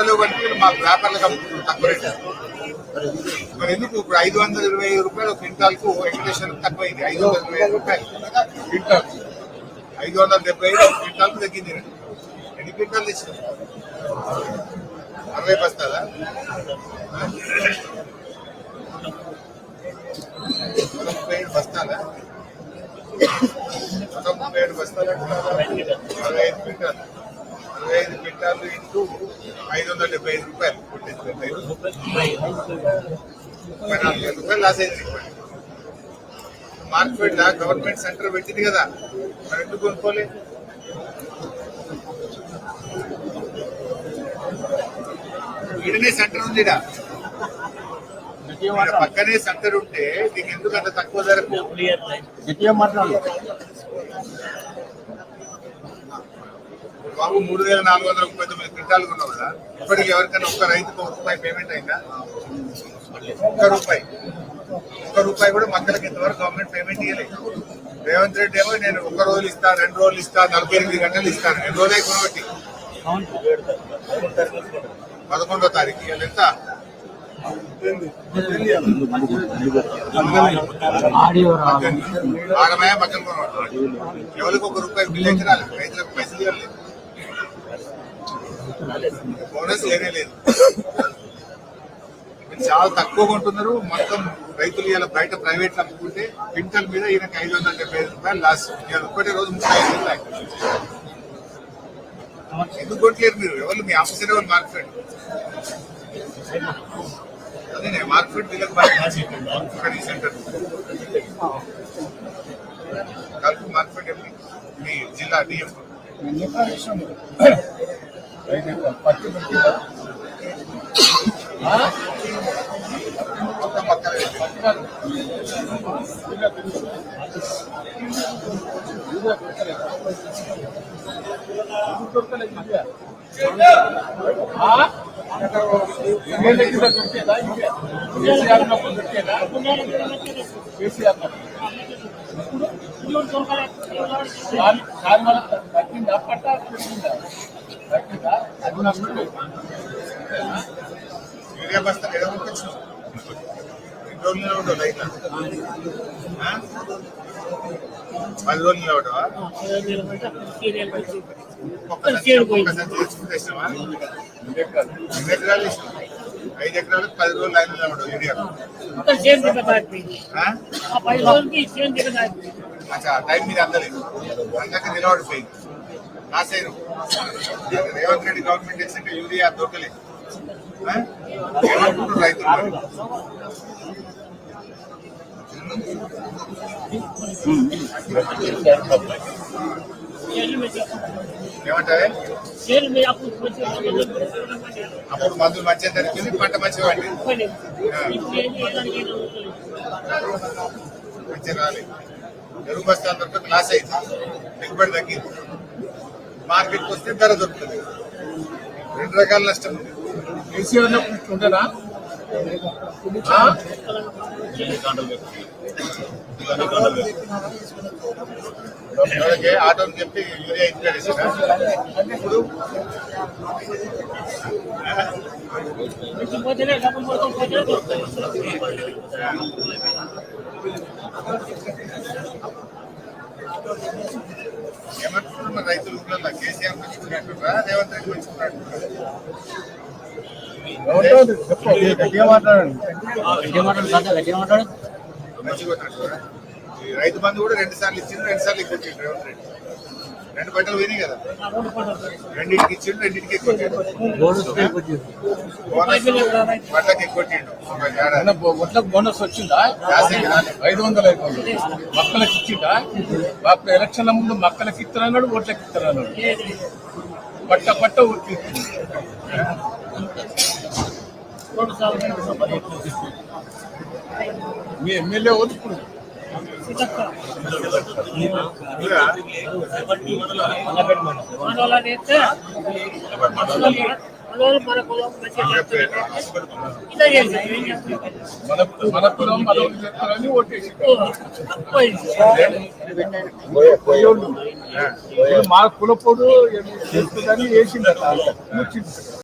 అమ్ముతలేవు కంటే మాకు వ్యాపారులకు అమ్ముతున్నారు తక్కువ రేటు. మరి ఎందుకు ఇప్పుడు 525 రూపాయలు క్వింటాల్కు వెంకటేశ్వరం తక్కువైంది. 525 రూపాయలు క్వింటాల్, 575 క్వింటాల్కు తగ్గింది. ఎన్ని క్వింటాలు తెచ్చినాం? 60 బస్తాలా? 37 బస్తాలా? 37 బస్తాలు అంటే 65 క్వింటాలు. 65 క్వింటాలు ఇంటూ 575 రూపాయలు, 34,000 రూపాయలు లాస్ అయింది. మార్కెట్ గవర్నమెంట్ సెంటర్ పెట్టింది కదా, మరి ఎందుకు కొనుక్కోలే? ఈడనే సెంటర్ ఉంది, పక్కనే సెంటర్ ఉంటే నీకు ఎందుకు అంత తక్కువ ధరకు? బాబు 3,439 క్వింటాలు కొన్నావు కదా, ఇప్పటికి ఎవరికైనా ఒక్క రైతుకు ₹1 పేమెంట్ అయిందా? ఒక్క రూపాయి కూడా మక్కలకి ఇంతవరకు గవర్నమెంట్ పేమెంట్ ఇవ్వలేదు. రేవంత్ రెడ్డి ఏమో నేను 1 రోజులు ఇస్తా, 2 రోజులు ఇస్తా, 48 గంటలు ఇస్తాను. 2 రోజులే కొనబట్టి 11వ తారీఖు ఇవాళ ఎంత? ఆగమయ మక్కలు కొనబట్టు ఎవరికి ₹1 బిల్లు అయితే రాలేదు, రైతులకు పైసలు ఇవ్వలేదు, బోనస్ ఏమీ లేదు. చాలా తక్కువ కొంటున్నారు. మొత్తం రైతులు ఇలా బయట ప్రైవేట్ అమ్ముకుంటే క్వింటల్ మీద ఈయనకి 575 రూపాయలు లాస్. ఇవాళ ఒక్కటే రోజు 35,000. ఎందుకు కొట్టలేరు మీరు? ఎవరు మీ ఆఫీసర్ ఎవరు? మార్కెట్ అదే మార్కెట్ వీళ్ళకి సెంటర్ కలుపు మార్కెట్ ఎవరి? మీ జిల్లా డిఎం మొత్తం పక్కన యూరియా బస్తా ఎడగొచ్చు. 2 రోజులు నిలబడవు రైతు, 10 రోజులు నిలబడవా? తెచ్చినావా? 2 ఎకరాలు ఇచ్చినాం. 5 ఎకరాలకు 10 రోజులు లైన్ నిలబడవు యూరియా. టైం మీద అందలేదు, అందక నిలబడిపోయింది. లాస్ అయిన రేవంత్ రెడ్డి గవర్నమెంట్ వేసింటే యూరియా దొరకలేదు. రైతులు ఏమంటారే? అప్పుడు మందులు మంచిగా దొరికింది, పంట మంచిగా పండి మంచిగా రాలేదు. ఎరువు బస్తా దొరకదు, లాస్ అయింది, దిగుబడి తగ్గింది. మార్కెట్కి వస్తే ధర దొరుకుతుంది. 2 రకాల నష్టం ఉంది. కేసీఆర్ ఉంటుందా? ఆటోని చెప్పి యూరియా ఇన్స్పైర్ చేసినా ఇప్పుడు ఏమంటున్నారు మరి రైతులు? కేసీఆర్ మంచుకున్నట్టుగా రేవంత్ రెడ్డి మంచుకున్నట్టు రైతు బంధు కూడా 2 సార్లు ఇచ్చిండు, 2 సార్లు ఎక్కొచ్చిండు రేవంత్ రెడ్డి. 2 పంటలు పోయినాయి కదా, 2టికి ఇచ్చిండు, 2టికి ఎక్కొచ్చిండు. పంటకి ఎక్కొచ్చిండు. ఒట్లకు బోనస్ వచ్చిందా? 500 మక్కలకి ఇచ్చిందా? ఎలక్షన్ల ముందు మక్కలకి ఇస్తారన్నాడు, ఓట్లకి ఇస్తారన్నాడు. పట్ట ఓట్లు మీ ఎమ్మెల్యే ఓటుకుడు మన కులం మనోళ్ళు చెప్తారని ఓటేసి మా కులపోడు చేస్తుందని వేసిందట.